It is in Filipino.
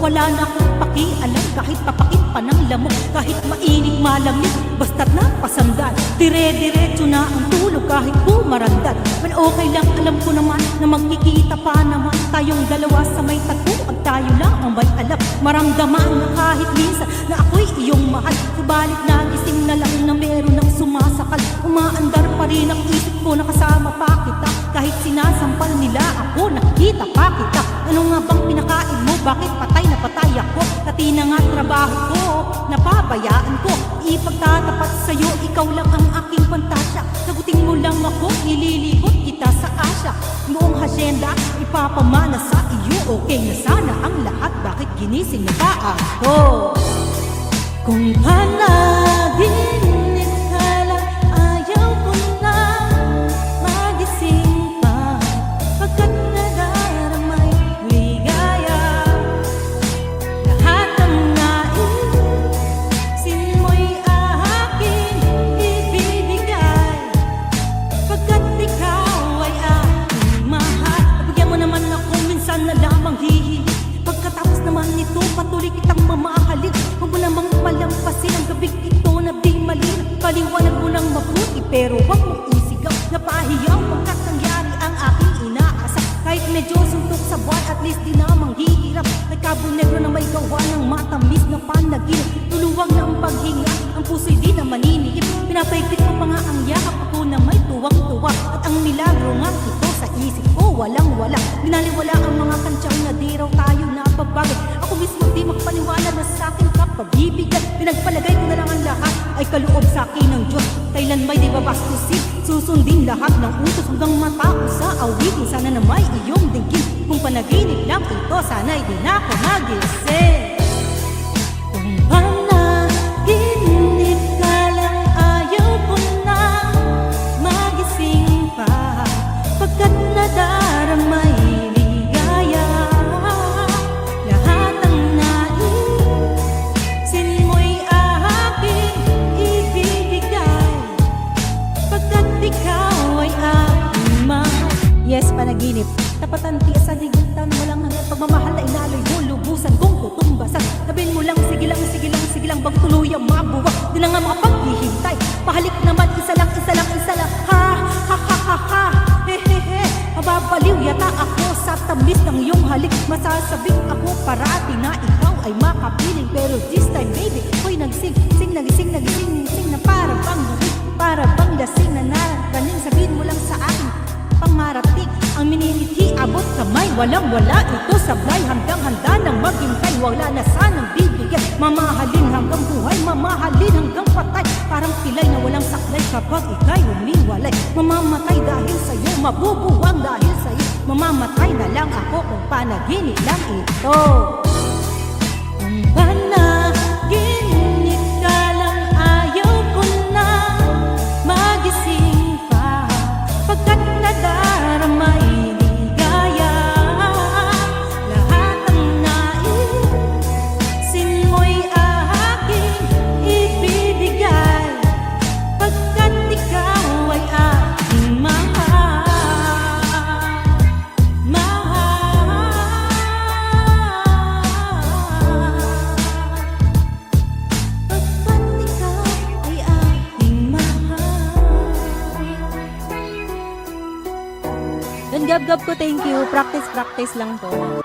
wala na akong pakialam. Kahit papakit pa ng lamok, kahit mainit malamig, basta't napasandal, dire-diretso na ang tulog kahit bumarandal. But okay lang, alam ko naman na magkikita pa naman tayong dalawa sa may tattoo. At tayo lang ang may alam, maramdaman na kahit minsan na ako'y iyong mahal. Subalit nagising na lang na meron ng sumasakal. Umaandar pa rin ang isip ko na kasama pa kita. Kahit sinasampal nila ako, nakita pa kita. Ano nga bang pinakain mo? Bakit patay na patay ako? Pati na nga trabaho ko, napabayaan ko. Ipagtatapat sa'yo, ikaw lang ang aking pantasya. Sagutin mo lang ako, nililibot kita sa asya. Buong hasyenda, ipapamana sa iyo. Okay na sana ang lahat, bakit ginising na ba ako? Kung panaginip ka lang, ayaw ko na magising pa. Pagkat nadaramay ligaya, lahat ng naisin mo'y aking ibibigay. Pagkat ikaw ay aking mahal. Nabigyan mo naman ako minsan na lamang hihiling. Pagkatapos naman nito, patuloy kitang mamahalin. Huwag mo namang palampasin ang gabing ito na di malin. Paliwanag mo ng mabuti pero huwag mong isigaw. Napahiyaw pagkat nangyari ang aking inaasa. Kahit medyo suntok sa buwan, at least di namang hihirap. May kabong negro na may gawa ng matamis na panaginip. Tuluwag na ang paghinga, ang puso'y di na maniniip. Pinapaigpit mo pa nga ang yakap ako na may tuwang-tuwa. At ang milagro nga ito sa isip ko walang-wala. Binaliwala ang mga kansyang na di raw tayo napabagay. Ako mismo di magpaniwala na sa akin kapag-ibigay. Pinagpalagay ko na lang ang lahat ay kaloob sa akin ng Diyos. Kailan may di babastusin, susundin lahat ng utos hanggang matao sa awitin. Sana na may iyong dinggin. Kung panaginip lang ito, sana'y di na ako magising. Kung panaginip ka lang, ayaw ko na magising pa. Pagkat nadaramay ligaya, lahat ng naisin mo'y aking ibibigay. Pagkat ikaw ay aking mahal. Yes, panaginip, tapatan tiya sa ligutan. Walang hanggang pagmamahal na inaloy mo, lubusan kong tutumbasan. Sabihin mo lang, sige lang, sige lang, sige lang, bago tuluyang mabuwag. Di na nga makapaghihintay, pahalik naman, isa lang, isa lang, isa lang. Ha, ha, ha, ha, ha, he, he, he. Mababaliw yata ako sa tamis ng iyong halik. Masasabing ako parati na ikaw ay makapiling. Pero this time baby, ako'y nagsing, sing, nagising, nagising, sing na para bang lasing, para bang lasing na narating. Sabihin mo lang sa akin, pangmarating ang miniliti, abot kamay, walang wala ito sablay. Hanggang handa nang maghintay, wala na sanang bibigyan. Mamahalin hanggang buhay, mamahalin hanggang patay. Parang pilay na walang saklay kapag ika'y umiwalay. Mamamatay dahil sa'yo, mabubuwang dahil sa'yo. Mamamatay na lang ako kung panaginip lang ito. Kung panaginip ka lang, ayaw ko na magising pa. Pagkat nadaramay ligaya, lahat ng naisin mo'y aking ibibigay. Pagkat ikaw ay aking mahal, mahal. Pagkat ikaw ay aking mahal. Don Gab-Gab ko, thank you. Practice lang po.